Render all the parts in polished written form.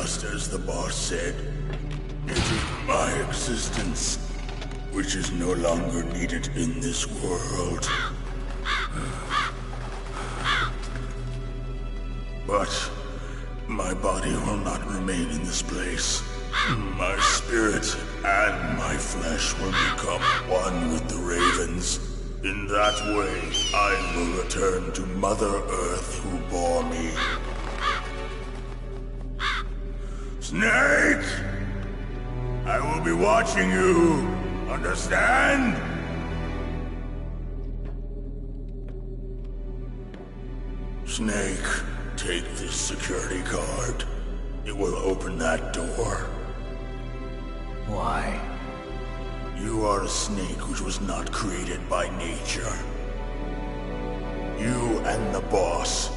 just as the boss said. It is my existence, which is no longer needed in this world. But my body will not remain in this place. My spirit and my flesh will become one with the ravens. In that way, I will return to Mother Earth who bore me. Snake! I will be watching you. Understand? Snake, take this security card. It will open that door. Why? You are a snake which was not created by nature. You and the boss.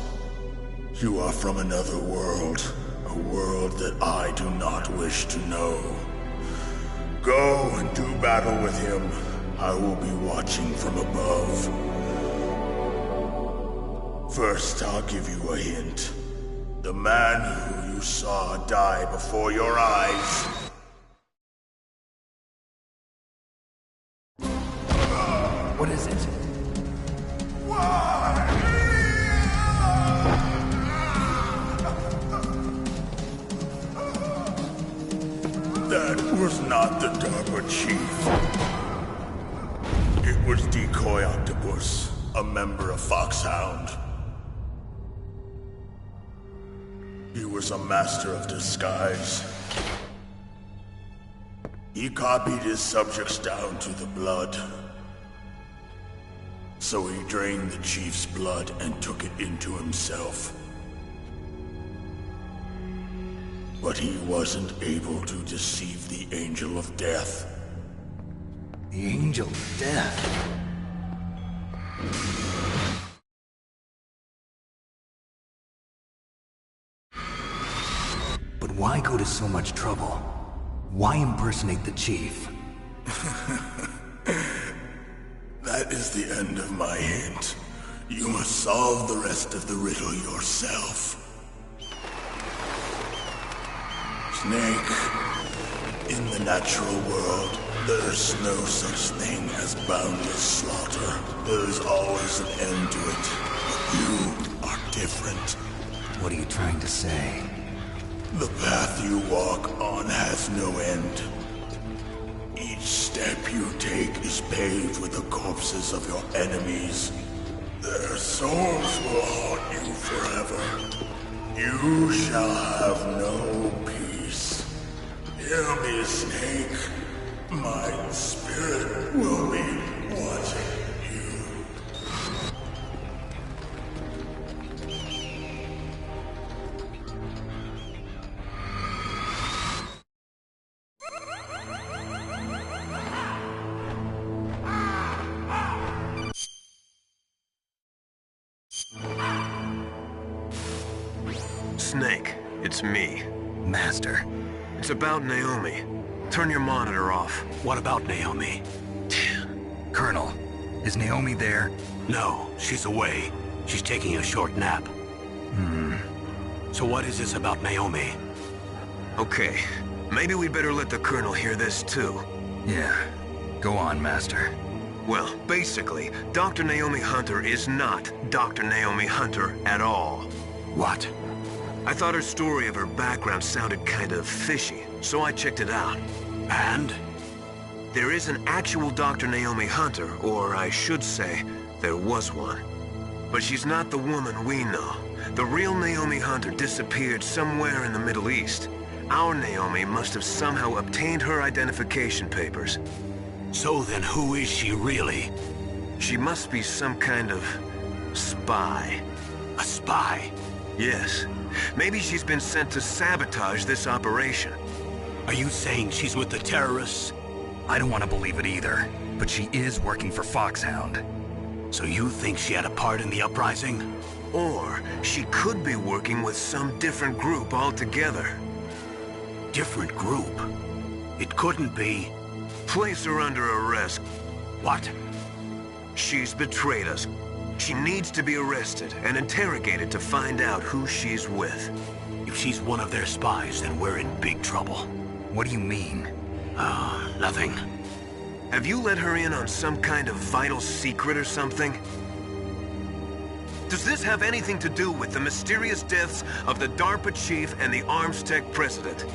You are from another world. A world that I do not wish to know. Go and do battle with him. I will be watching from above. First, I'll give you a hint. The man who you saw die before your eyes. What is it? That was not the DARPA chief. It was Decoy Octopus, a member of Foxhound. He was a master of disguise. He copied his subjects down to the blood. So he drained the chief's blood and took it into himself. But he wasn't able to deceive the Angel of Death. The Angel of Death? But why go to so much trouble? Why impersonate the chief? That is the end of my hint. You must solve the rest of the riddle yourself. Snake, in the natural world, there's no such thing as boundless slaughter. There's always an end to it. But you are different. What are you trying to say? The path you walk on has no end. Each step you take is paved with the corpses of your enemies. Their souls will haunt you forever. You shall have no peace. Hear me, Snake. My spirit will be watching you. Snake, it's me. Master. It's about Naomi. Turn your monitor off. What about Naomi? Colonel, is Naomi there? No, she's away. She's taking a short nap. So what is this about Naomi? Okay, maybe we'd better let the Colonel hear this too. Yeah. Go on, Master. Well, basically, Dr. Naomi Hunter is not Dr. Naomi Hunter at all. What? I thought her story of her background sounded kind of fishy, so I checked it out. And? There is an actual Dr. Naomi Hunter, or I should say, there was one. But she's not the woman we know. The real Naomi Hunter disappeared somewhere in the Middle East. Our Naomi must have somehow obtained her identification papers. So then who is she really? She must be some kind of spy. A spy? Yes. Maybe she's been sent to sabotage this operation. Are you saying she's with the terrorists? I don't want to believe it either, but she is working for Foxhound. So you think she had a part in the uprising? Or she could be working with some different group altogether. Different group? It couldn't be. Place her under arrest. What? She's betrayed us. She needs to be arrested and interrogated to find out who she's with. If If she's one of their spies, then we're in big trouble. What do you mean? Nothing. Have you let her in on some kind of vital secret or something? Does this have anything to do with the mysterious deaths of the DARPA chief and the Arms Tech president?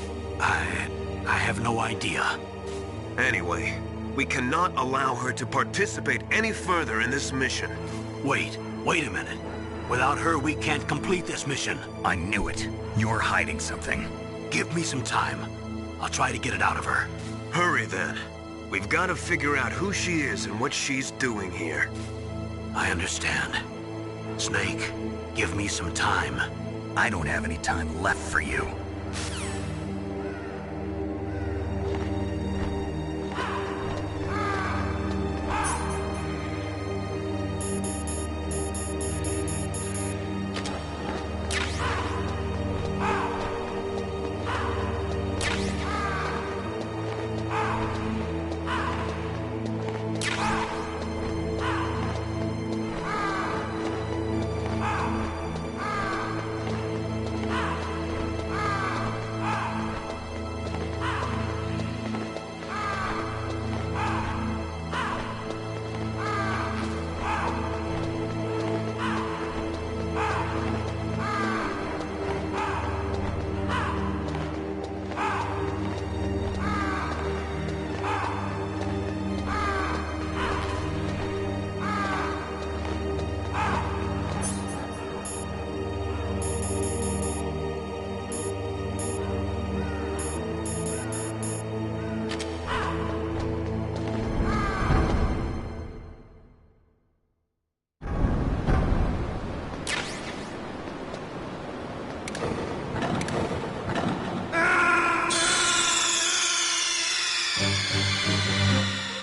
I have no idea. Anyway, we cannot allow her to participate any further in this mission. Wait a minute. Without her, we can't complete this mission. I knew it. You're hiding something. Give me some time. I'll try to get it out of her. Hurry then. We've got to figure out who she is and what she's doing here. I understand. Snake, give me some time. I don't have any time left for you.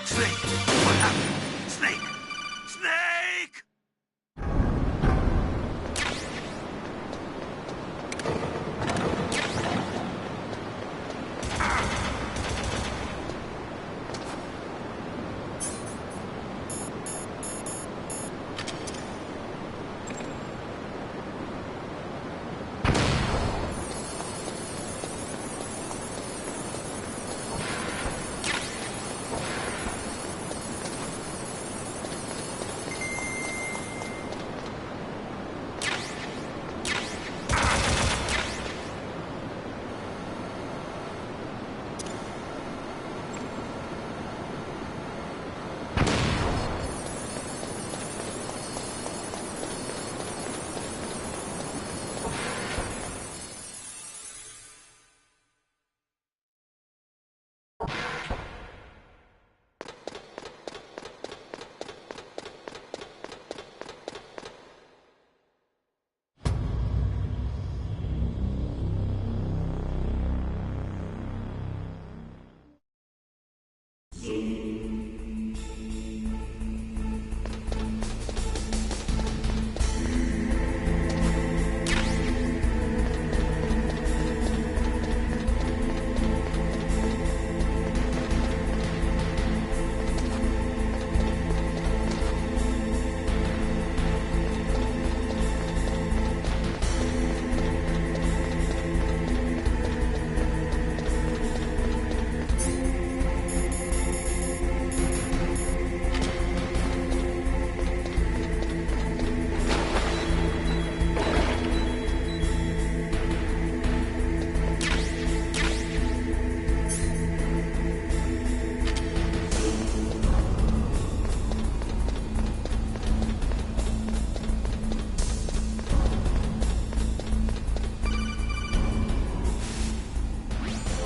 Snake! What happened? Snake! Snake!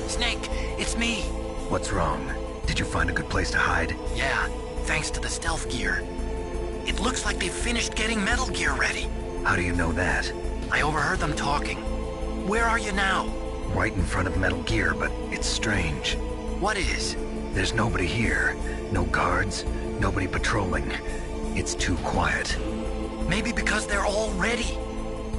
Snake, it's me. What's wrong? Did you find a good place to hide? Yeah, thanks to the stealth gear. It looks like they've finished getting Metal Gear ready. How do you know that? I overheard them talking. Where are you now? Right in front of Metal Gear, but it's strange. What is? There's nobody here. No guards, nobody patrolling. It's too quiet. Maybe because they're all ready.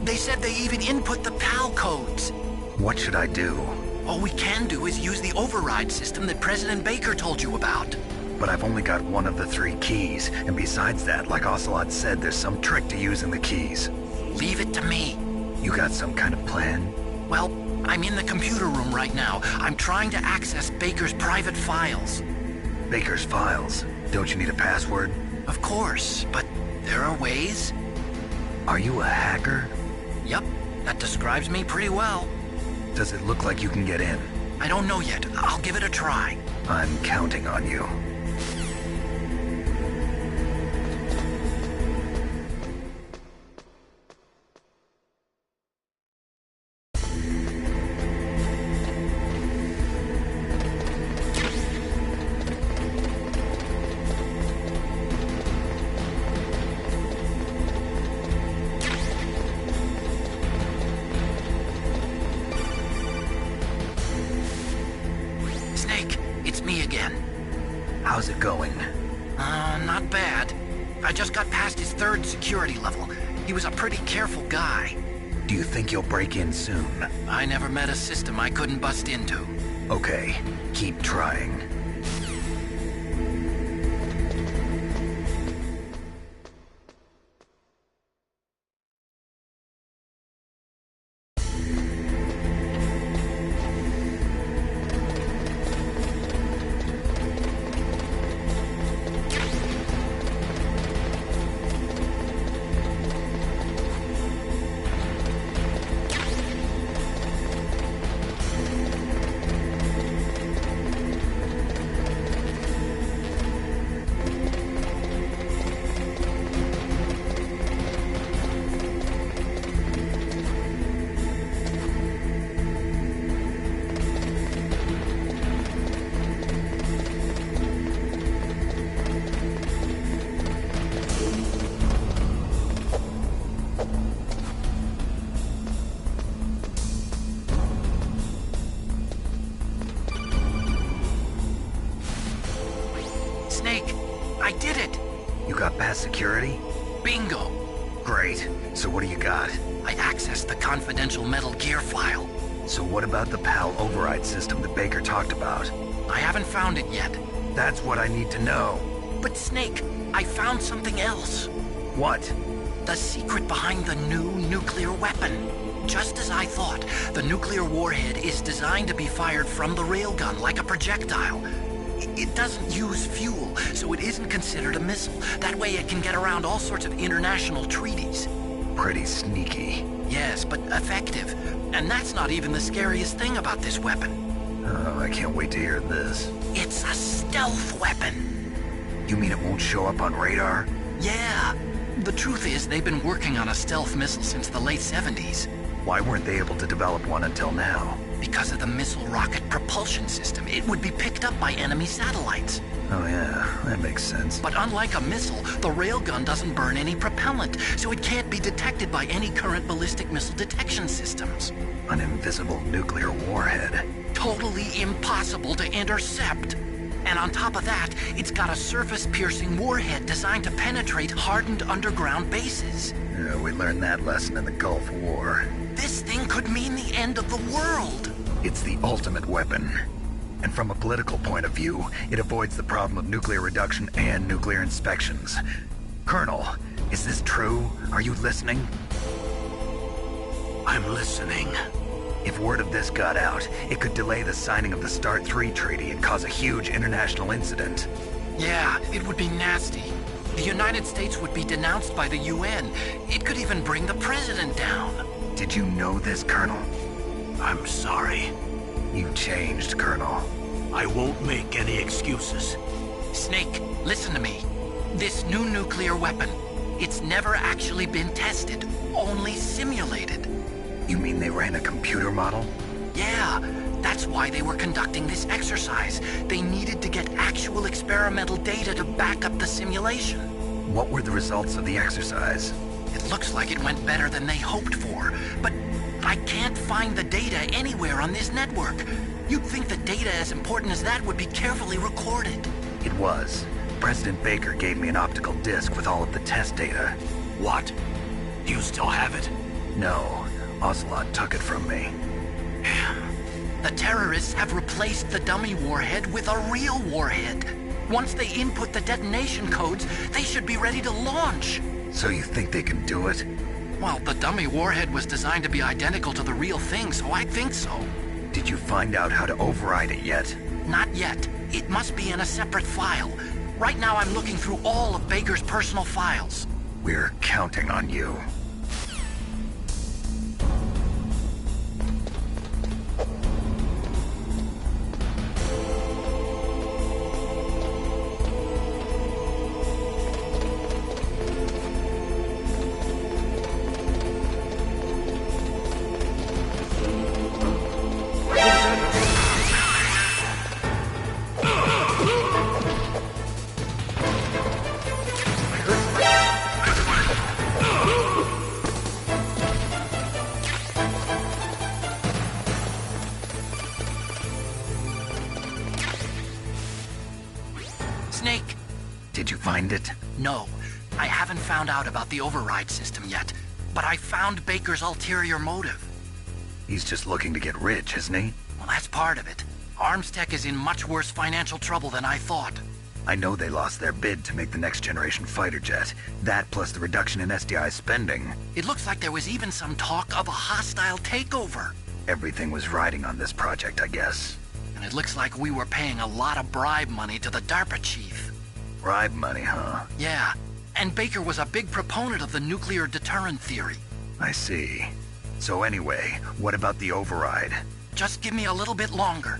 They said they even input the PAL codes. What should I do? All we can do is use the override system that President Baker told you about. But I've only got one of the 3 keys, and besides that, like Ocelot said, there's some trick to using the keys. Leave it to me. You got some kind of plan? Well, I'm in the computer room right now. I'm trying to access Baker's private files. Baker's files? Don't you need a password? Of course, but there are ways. Are you a hacker? Yep, that describes me pretty well. Does it look like you can get in? I don't know yet. I'll give it a try. I'm counting on you. How's it going? Not bad. I just got past his 3rd security level. He was a pretty careful guy. Do you think you'll break in soon? I never met a system I couldn't bust into. Okay, keep trying. I did it! You got past security? Bingo! Great. So what do you got? I accessed the confidential Metal Gear file. So what about the PAL override system that Baker talked about? I haven't found it yet. That's what I need to know. But Snake, I found something else. What? The secret behind the new nuclear weapon. Just as I thought, the nuclear warhead is designed to be fired from the railgun like a projectile. It doesn't use fuel, so it isn't considered a missile. That way it can get around all sorts of international treaties. Pretty sneaky. Yes, but effective. And that's not even the scariest thing about this weapon. Oh, I can't wait to hear this. It's a stealth weapon. You mean it won't show up on radar? Yeah. The truth is, they've been working on a stealth missile since the late 70s. Why weren't they able to develop one until now? Because of the missile rocket propulsion system. It would be picked up by enemy satellites. Oh yeah, that makes sense. But unlike a missile, the railgun doesn't burn any propellant, so it can't be detected by any current ballistic missile detection systems. An invisible nuclear warhead. Totally impossible to intercept. And on top of that, it's got a surface-piercing warhead designed to penetrate hardened underground bases. Yeah, we learned that lesson in the Gulf War. This thing could mean the end of the world. It's the ultimate weapon. And from a political point of view, it avoids the problem of nuclear reduction and nuclear inspections. Colonel, is this true? Are you listening? I'm listening. If word of this got out, it could delay the signing of the START 3 treaty and cause a huge international incident. Yeah, it would be nasty. The United States would be denounced by the UN. It could even bring the president down. Did you know this, Colonel? I'm sorry. You changed, Colonel. I won't make any excuses. Snake, listen to me. This new nuclear weapon, it's never actually been tested, only simulated. You mean they ran a computer model? Yeah, that's why they were conducting this exercise. They needed to get actual experimental data to back up the simulation. What were the results of the exercise? It looks like it went better than they hoped for, but I can't find the data anywhere on this network. You'd think the data as important as that would be carefully recorded. It was. President Baker gave me an optical disc with all of the test data. What? Do you still have it? No. Ocelot took it from me. The terrorists have replaced the dummy warhead with a real warhead. Once they input the detonation codes, they should be ready to launch. So you think they can do it? Well, the dummy warhead was designed to be identical to the real thing, so I think so. Did you find out how to override it yet? Not yet. It must be in a separate file. Right now I'm looking through all of Baker's personal files. We're counting on you. Snake! Did you find it? No, I haven't found out about the override system yet, but I found Baker's ulterior motive. He's just looking to get rich, isn't he? Well, that's part of it. Armstech is in much worse financial trouble than I thought. I know they lost their bid to make the next generation fighter jet. That plus the reduction in SDI spending. It looks like there was even some talk of a hostile takeover. Everything was riding on this project, I guess. And it looks like we were paying a lot of bribe money to the DARPA chief. Bribe money, huh? Yeah, and Baker was a big proponent of the nuclear deterrent theory. I see. So anyway, what about the override? Just give me a little bit longer.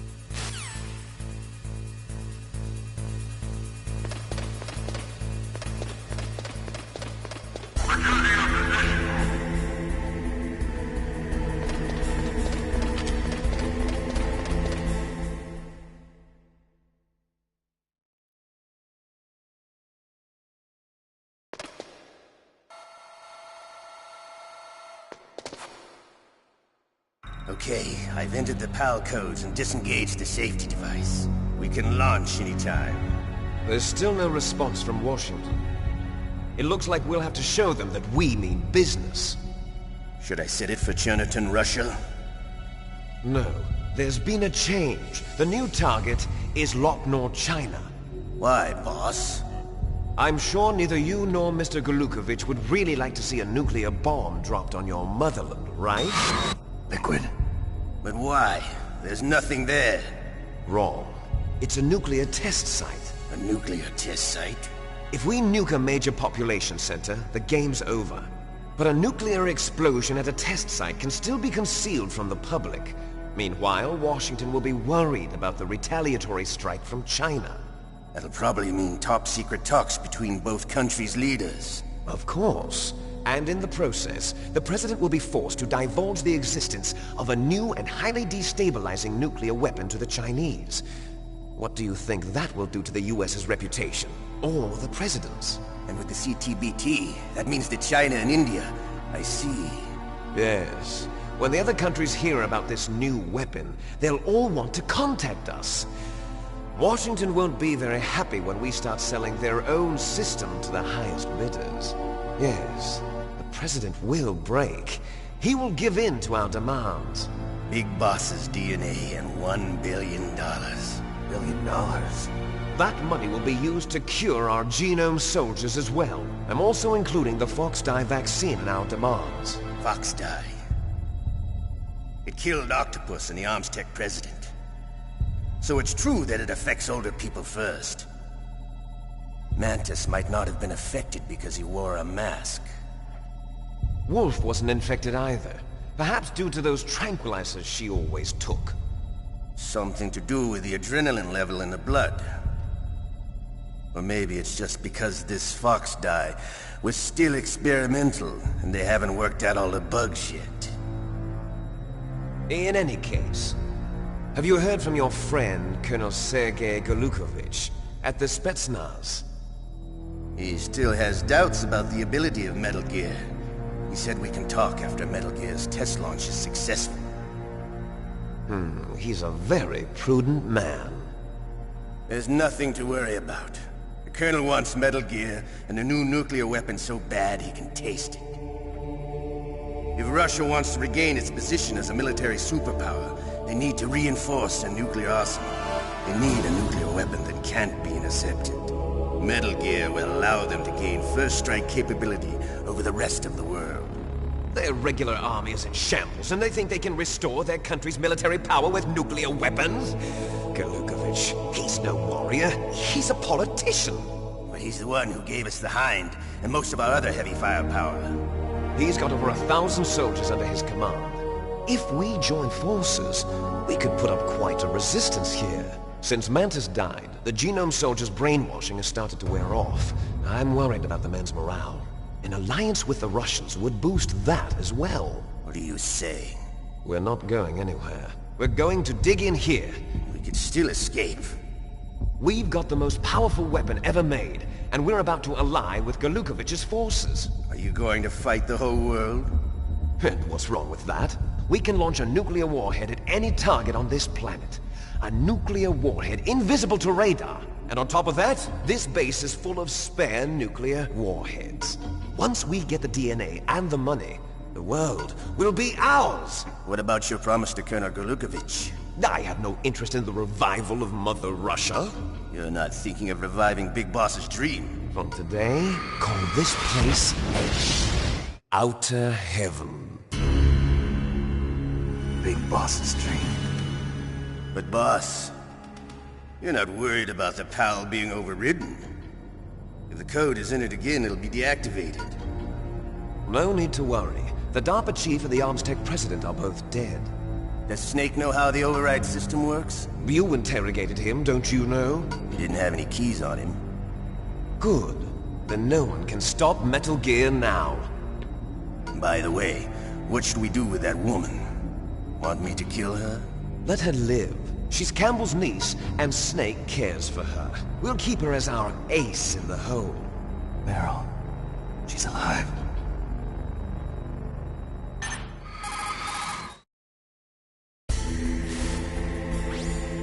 Okay, I've entered the PAL codes and disengaged the safety device. We can launch anytime. There's still no response from Washington. It looks like we'll have to show them that we mean business. Should I set it for Cherniton, Russia? No, there's been a change. The new target is Loknor, China. Why, boss? I'm sure neither you nor Mr. Golukovich would really like to see a nuclear bomb dropped on your motherland, right? Liquid. But why? There's nothing there. Wrong. It's a nuclear test site. A nuclear test site? If we nuke a major population center, the game's over. But a nuclear explosion at a test site can still be concealed from the public. Meanwhile, Washington will be worried about the retaliatory strike from China. That'll probably mean top-secret talks between both countries' leaders. Of course. And in the process, the President will be forced to divulge the existence of a new and highly destabilizing nuclear weapon to the Chinese. What do you think that will do to the US's reputation? Or the President's? And with the CTBT, that means that China and India... I see. Yes. When the other countries hear about this new weapon, they'll all want to contact us. Washington won't be very happy when we start selling their own system to the highest bidders. Yes, the President will break. He will give in to our demands. Big Boss's DNA and $1 billion. $1 billion? That money will be used to cure our genome soldiers as well. I'm also including the Foxdie vaccine in our demands. Foxdie. It killed Octopus and the Armstech president. So it's true that it affects older people first. Mantis might not have been affected because he wore a mask. Wolf wasn't infected either. Perhaps due to those tranquilizers she always took. Something to do with the adrenaline level in the blood. Or maybe it's just because this Foxdie was still experimental and they haven't worked out all the bugs yet. In any case, have you heard from your friend, Colonel Sergei Golukovich, at the Spetsnaz? He still has doubts about the ability of Metal Gear. He said we can talk after Metal Gear's test launch is successful. He's a very prudent man. There's nothing to worry about. The Colonel wants Metal Gear and a new nuclear weapon so bad he can taste it. If Russia wants to regain its position as a military superpower, they need to reinforce their nuclear arsenal. They need a nuclear weapon that can't be intercepted. Metal Gear will allow them to gain first strike capability over the rest of the world. Their regular army is in shambles, and they think they can restore their country's military power with nuclear weapons? Galukovich, he's no warrior. He's a politician. Well, he's the one who gave us the Hind and most of our other heavy firepower. He's got over 1,000 soldiers under his command. If we join forces, we could put up quite a resistance here. Since Mantis died, the Genome Soldiers' brainwashing has started to wear off. I'm worried about the men's morale. An alliance with the Russians would boost that as well. What are you saying? We're not going anywhere. We're going to dig in here. We could still escape. We've got the most powerful weapon ever made, and we're about to ally with Galukovich's forces. Are you going to fight the whole world? And what's wrong with that? We can launch a nuclear warhead at any target on this planet. A nuclear warhead invisible to radar. And on top of that, this base is full of spare nuclear warheads. Once we get the DNA and the money, the world will be ours! What about your promise to Colonel Galukovich? I have no interest in the revival of Mother Russia. You're not thinking of reviving Big Boss's dream. From today, call this place Outer Heaven. Big Boss's dream. But boss, you're not worried about the PAL being overridden. If the code is entered again, it'll be deactivated. No need to worry. The DARPA chief and the Arms Tech president are both dead. Does Snake know how the override system works? You interrogated him, don't you know? He didn't have any keys on him. Good. Then no one can stop Metal Gear now. By the way, what should we do with that woman? Want me to kill her? Let her live. She's Campbell's niece, and Snake cares for her. We'll keep her as our ace in the hole. Meryl, she's alive.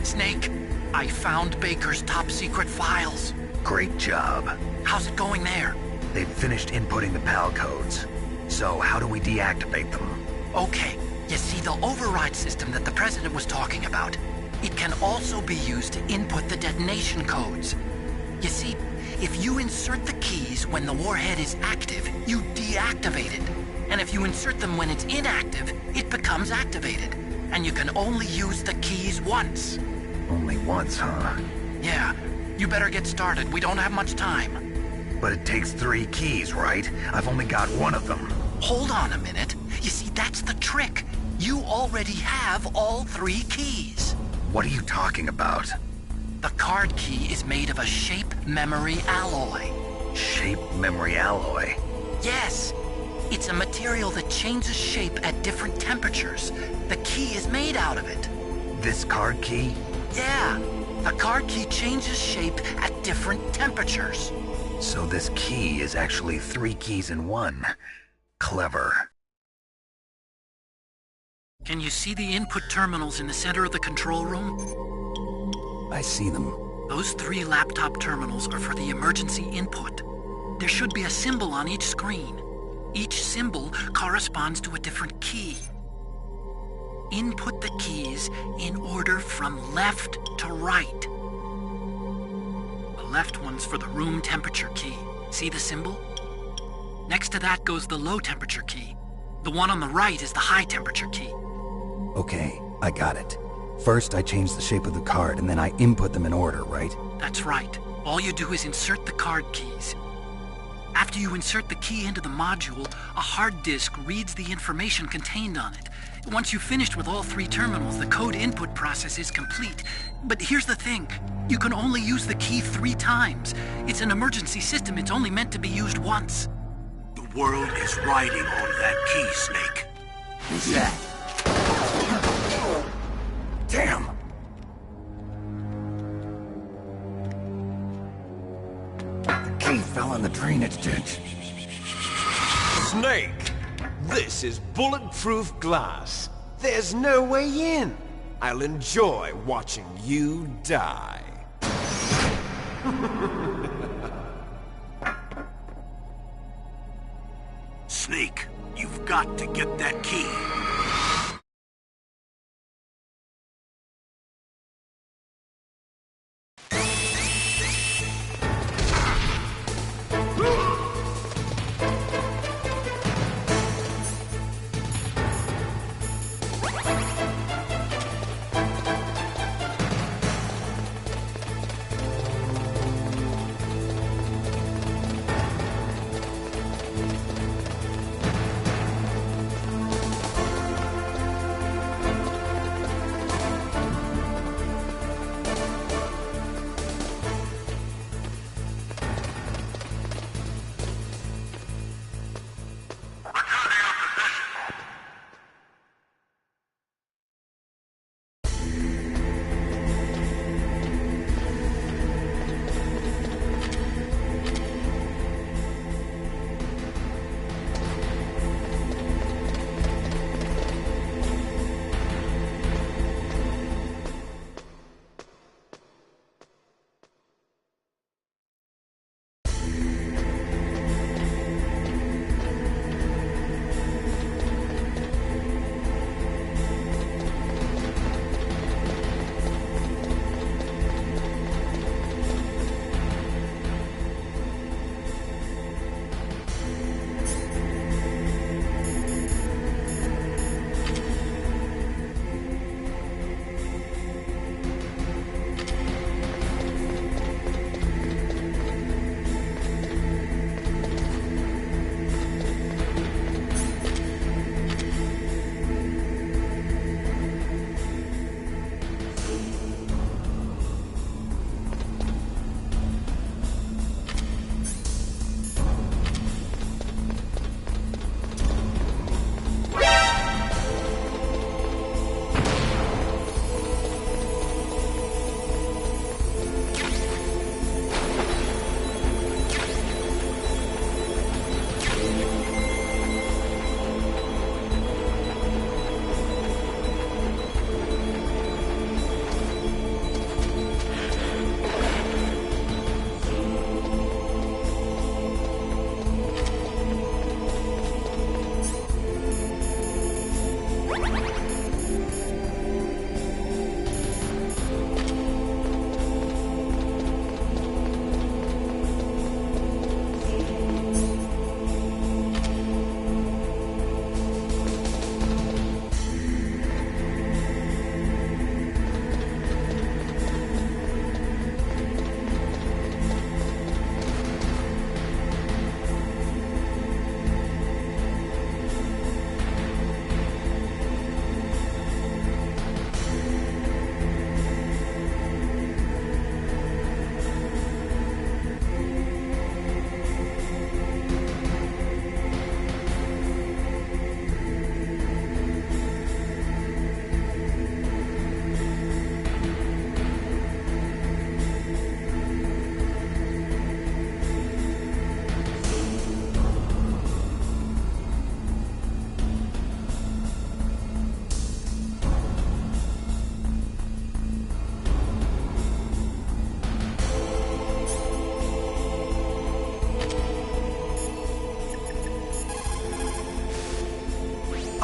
Snake, I found Baker's top-secret files. Great job. How's it going there? They've finished inputting the PAL codes. So how do we deactivate them? Okay, you see the override system that the President was talking about? It can also be used to input the detonation codes. You see, if you insert the keys when the warhead is active, you deactivate it. And if you insert them when it's inactive, it becomes activated. And you can only use the keys once. Only once, huh? Yeah, you better get started. We don't have much time. But it takes 3 keys, right? I've only got one of them. Hold on a minute. You see, that's the trick. You already have all 3 keys. What are you talking about? The card key is made of a shape memory alloy. Shape memory alloy? Yes. It's a material that changes shape at different temperatures. The key is made out of it. This card key? Yeah. The card key changes shape at different temperatures. So this key is actually 3 keys in one. Clever. Can you see the input terminals in the center of the control room? I see them. Those 3 laptop terminals are for the emergency input. There should be a symbol on each screen. Each symbol corresponds to a different key. Input the keys in order from left to right. The left one's for the room temperature key. See the symbol? Next to that goes the low temperature key. The one on the right is the high temperature key. Okay, I got it. First, I change the shape of the card, and then I input them in order, right? That's right. All you do is insert the card keys. After you insert the key into the module, a hard disk reads the information contained on it. Once you've finished with all 3 terminals, the code input process is complete. But here's the thing. You can only use the key 3 times. It's an emergency system. It's only meant to be used once. The world is riding on that key, Snake. Who's that? Damn! The key fell in the drainage ditch. Snake! This is bulletproof glass. There's no way in. I'll enjoy watching you die. Snake, you've got to get that key.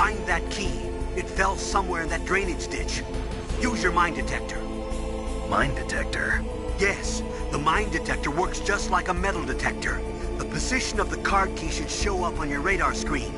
Find that key. It fell somewhere in that drainage ditch. Use your mine detector. Mine detector? Yes, the mine detector works just like a metal detector. The position of the card key should show up on your radar screen.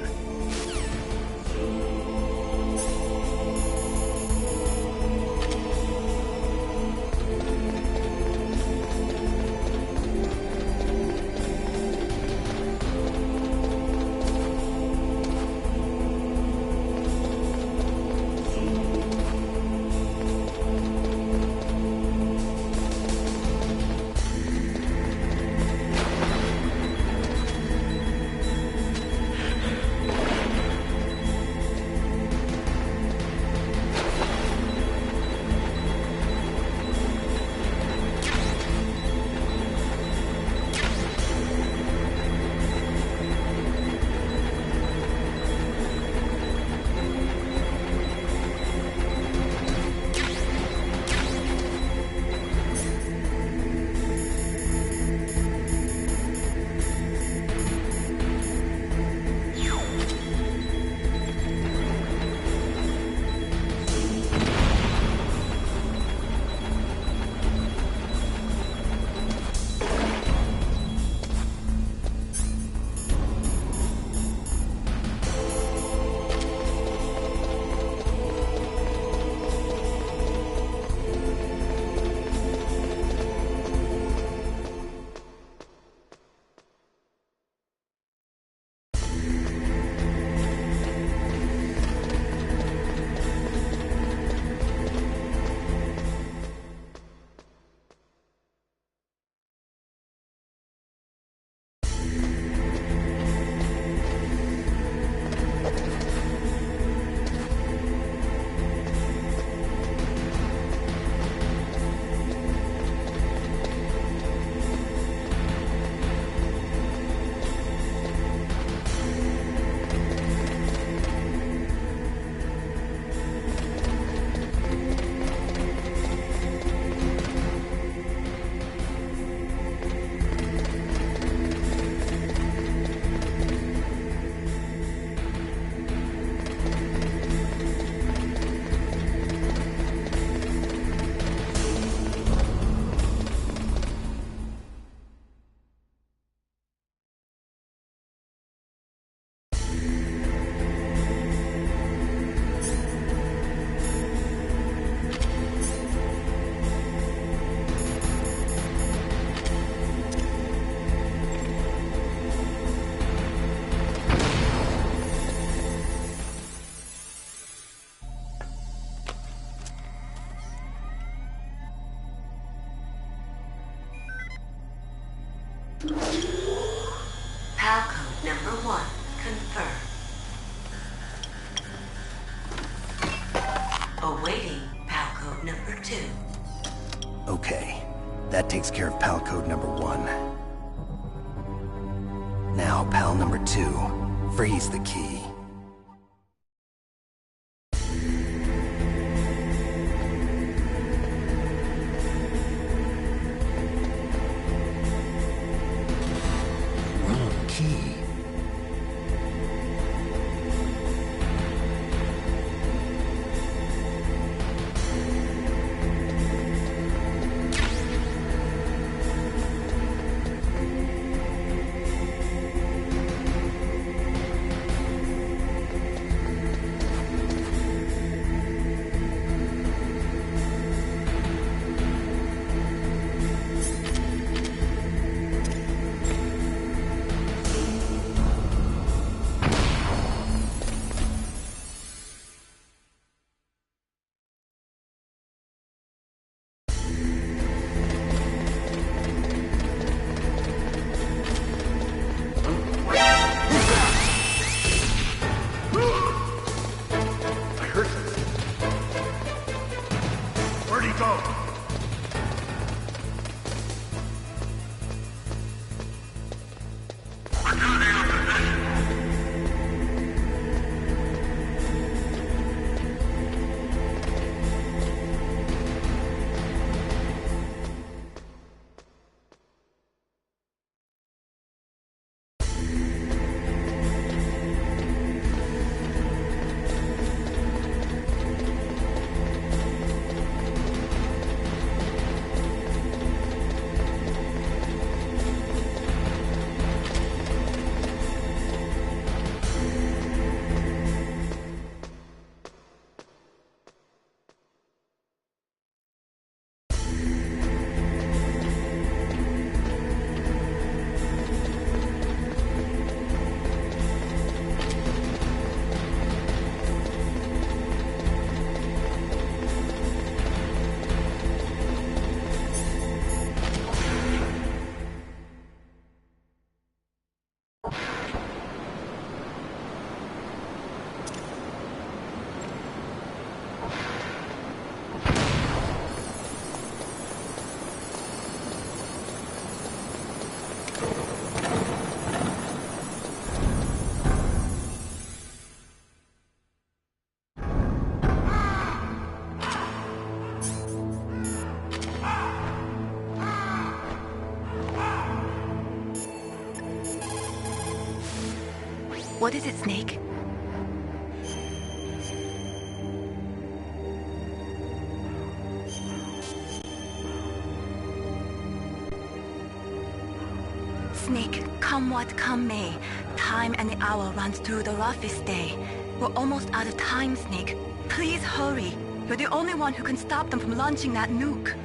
PAL code number 1 confirmed. Awaiting PAL code number 2. Okay, that takes care of PAL code number 1. Now, PAL number 2. Freeze the key. Wrong key. What is it, Snake? Snake, come what come may, time and the hour runs through the roughest day. We're almost out of time, Snake. Please hurry. You're the only one who can stop them from launching that nuke.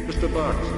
Mr. Box.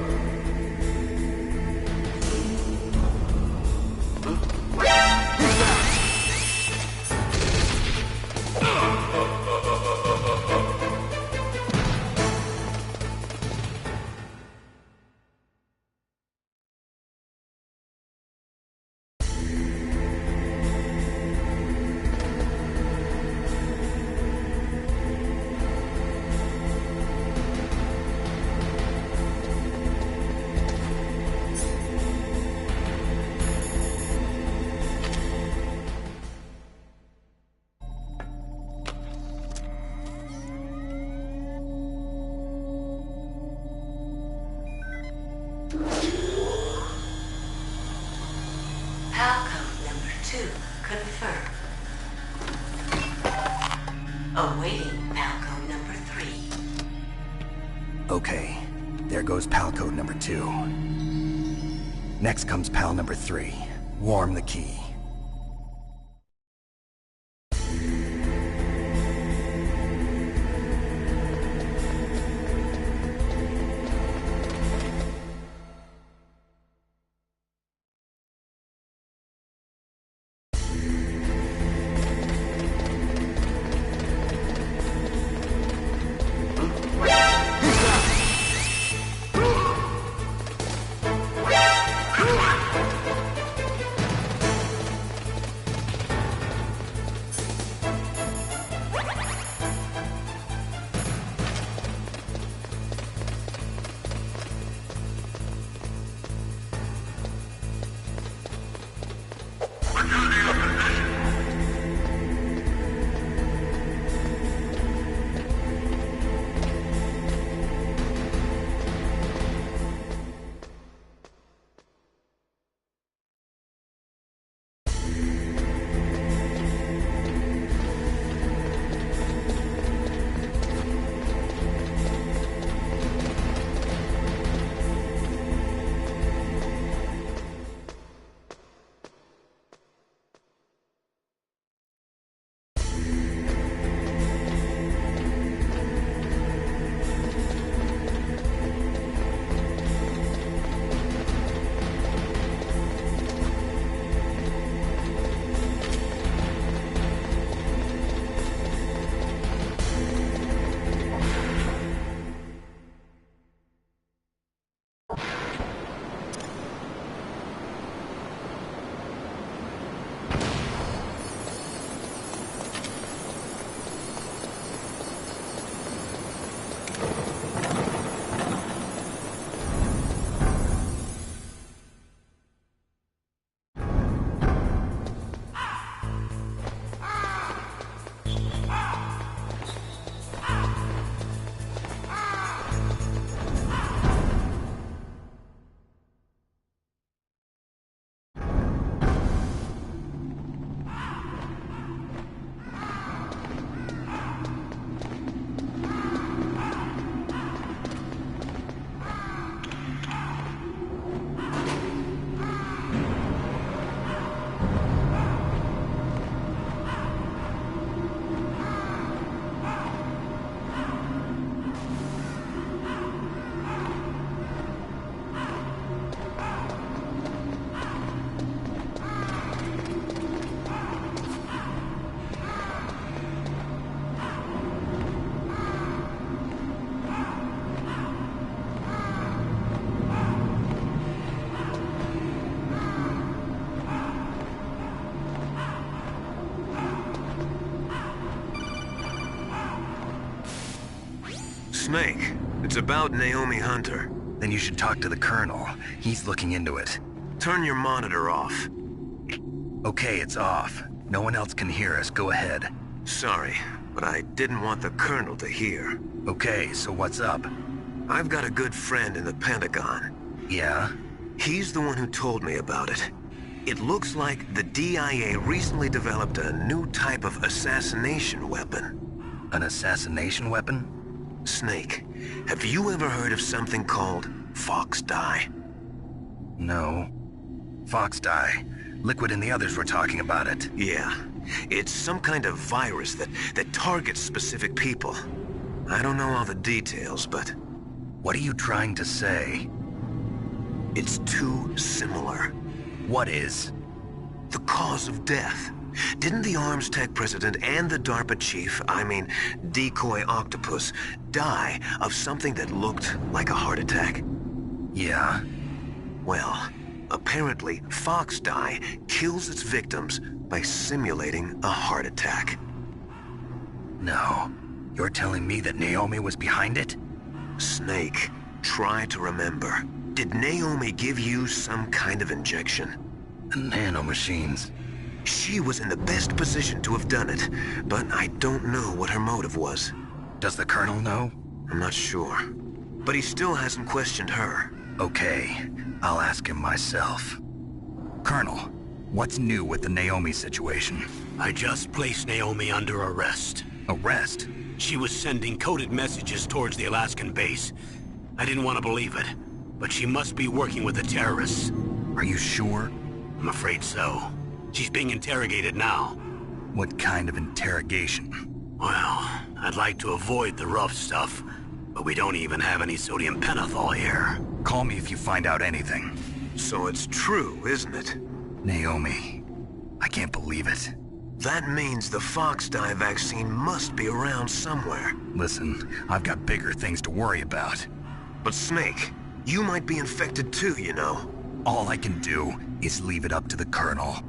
Okay, there goes pal code number 2. Next comes pal number 3. Warm the key. Snake, it's about Naomi Hunter. Then you should talk to the Colonel. He's looking into it. Turn your monitor off. Okay, it's off. No one else can hear us. Go ahead. Sorry, but I didn't want the Colonel to hear. Okay, so what's up? I've got a good friend in the Pentagon. Yeah? He's the one who told me about it. It looks like the DIA recently developed a new type of assassination weapon. An assassination weapon? Snake, have you ever heard of something called Fox Dye? No. Fox Dye. Liquid and the others were talking about it. Yeah. It's some kind of virus that targets specific people. I don't know all the details, but... What are you trying to say? It's too similar. What is? The cause of death. Didn't the Arms Tech president and the DARPA chief, Decoy Octopus, die of something that looked like a heart attack? Yeah. Well, apparently Fox Dye kills its victims by simulating a heart attack. No. You're telling me that Naomi was behind it? Snake, try to remember. Did Naomi give you some kind of injection? Nanomachines. She was in the best position to have done it, but I don't know what her motive was. Does the Colonel know? I'm not sure. But he still hasn't questioned her. Okay, I'll ask him myself. Colonel, what's new with the Naomi situation? I just placed Naomi under arrest. Arrest? She was sending coded messages towards the Alaskan base. I didn't want to believe it, but she must be working with the terrorists. Are you sure? I'm afraid so. She's being interrogated now. What kind of interrogation? Well, I'd like to avoid the rough stuff, but we don't even have any sodium pentothal here. Call me if you find out anything. So it's true, isn't it? Naomi, I can't believe it. That means the Fox dye vaccine must be around somewhere. Listen, I've got bigger things to worry about. But Snake, you might be infected too, you know. All I can do is leave it up to the Colonel.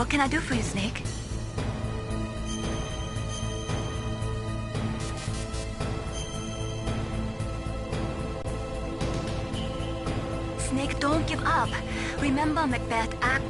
What can I do for you, Snake? Snake, don't give up. Remember Macbeth Act...